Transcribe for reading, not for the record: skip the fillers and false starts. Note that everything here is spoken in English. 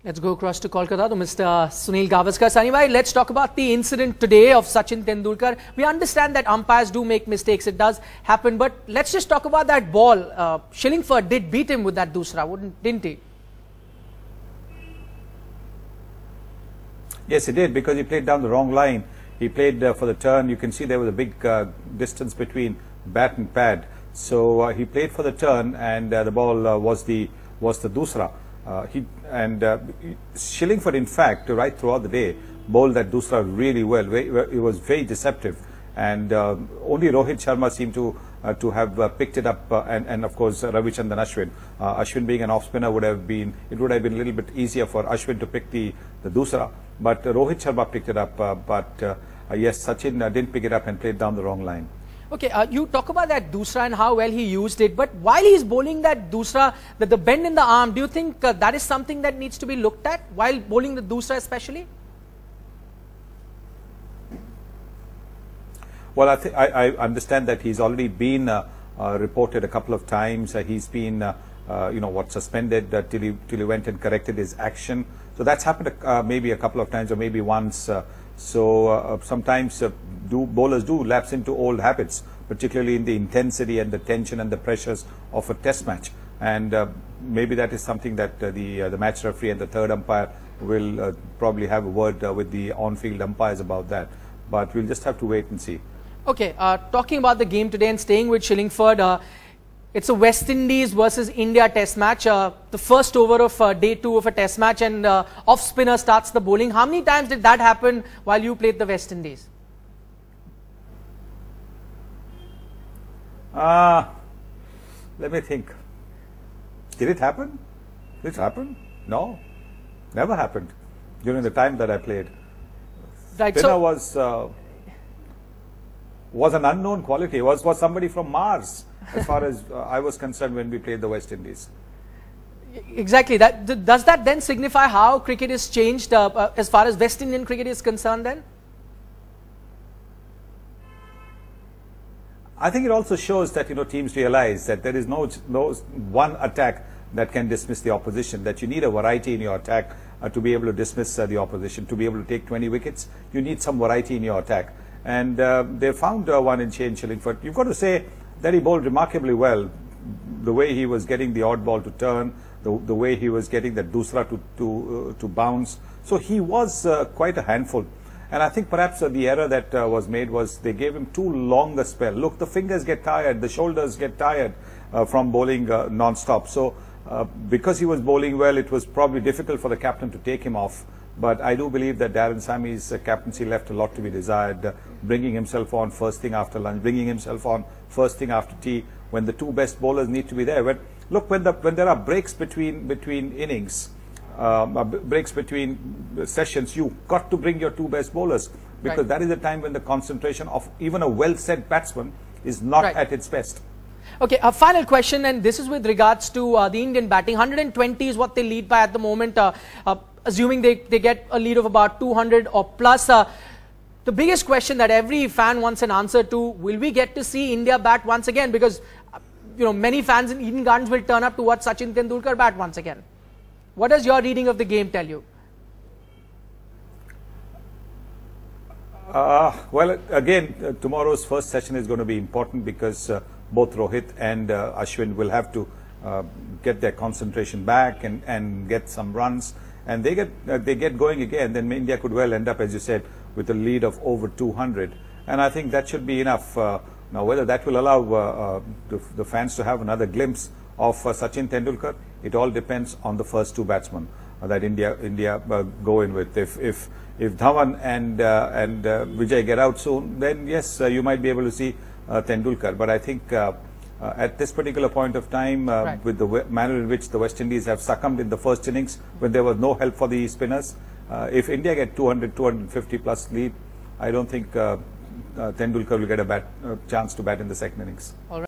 Let's go across to Kolkata to Mr. Sunil Gavaskar. Sunil, let's talk about the incident today of Sachin Tendulkar. We understand that umpires do make mistakes. It does happen. But let's just talk about that ball. Shillingford did beat him with that dusra, didn't he? Yes, he did, because he played down the wrong line. He played for the turn. You can see there was a big distance between bat and pad. So he played for the turn, and the ball was the dusra. Shillingford, in fact, right throughout the day, bowled that dusra really well. It was very deceptive, and only Rohit Sharma seemed to have picked it up, and of course Rohit and Ashwin. Ashwin being an off spinner would have been a little bit easier for Ashwin to pick the dusra, but Rohit Sharma picked it up. Yes, Sachin didn't pick it up and played down the wrong line. Okay, you talk about that dusra and how well he used it, but while he's bowling that dusra, the bend in the arm, do you think that is something that needs to be looked at while bowling the dusra especially? Well, I understand that he's already been reported a couple of times. He's been suspended till he went and corrected his action. So that's happened maybe a couple of times, or maybe once. Sometimes bowlers do lapse into old habits, particularly in the intensity and the tension and the pressures of a test match. And maybe that is something that the match referee and the third umpire will probably have a word with the on-field umpires about that. But we'll just have to wait and see. Okay, talking about the game today and staying with Shillingford, it's a West Indies versus India test match. The first over of day 2 of a test match, and off spinner starts the bowling. How many times did that happen while you played the West Indies? Let me think. Did it happen? Did it happen? No, never happened during the time that I played. Right, spinner was an unknown quality. Was somebody from Mars, as far as I was concerned when we played the West Indies. Exactly. Does that then signify how cricket is changed as far as West Indian cricket is concerned then? I think it also shows that teams realize that there is no one attack that can dismiss the opposition, that you need a variety in your attack to be able to dismiss the opposition. To be able to take 20 wickets, you need some variety in your attack. And they found one in Shane Shillingford. You've got to say that he bowled remarkably well. The way he was getting the odd ball to turn, the way he was getting the dusra to bounce. So he was quite a handful. And I think perhaps the error that was made was they gave him too long a spell. Look, the fingers get tired, the shoulders get tired from bowling non-stop. So because he was bowling well, it was probably difficult for the captain to take him off. But I do believe that Darren Sammy's captaincy left a lot to be desired, bringing himself on first thing after lunch, bringing himself on first thing after tea, when the two best bowlers need to be there. Look, when there are breaks between innings, breaks between sessions, you've got to bring your two best bowlers, because that is the time when the concentration of even a well-set batsman is not at its best. Okay, a final question, and this is with regards to the Indian batting. 120 is what they lead by at the moment. Assuming they get a lead of about 200 or plus. The biggest question that every fan wants an answer to: will we get to see India bat once again? Because many fans in Eden Gardens will turn up to watch Sachin Tendulkar bat once again. What does your reading of the game tell you? Well, again, tomorrow's first session is going to be important, because both Rohit and Ashwin will have to get their concentration back and get some runs. And they get going again, then India could well end up, as you said, with a lead of over 200. And I think that should be enough. Now, whether that will allow the fans to have another glimpse of Sachin Tendulkar, it all depends on the first two batsmen that India go in with. If Dhawan and Vijay get out soon, then yes, you might be able to see Tendulkar. But I think at this particular point of time, with the manner in which the West Indies have succumbed in the first innings, when there was no help for the spinners, if India get 200, 250 plus lead, I don't think Tendulkar will get a chance to bat in the second innings. All right.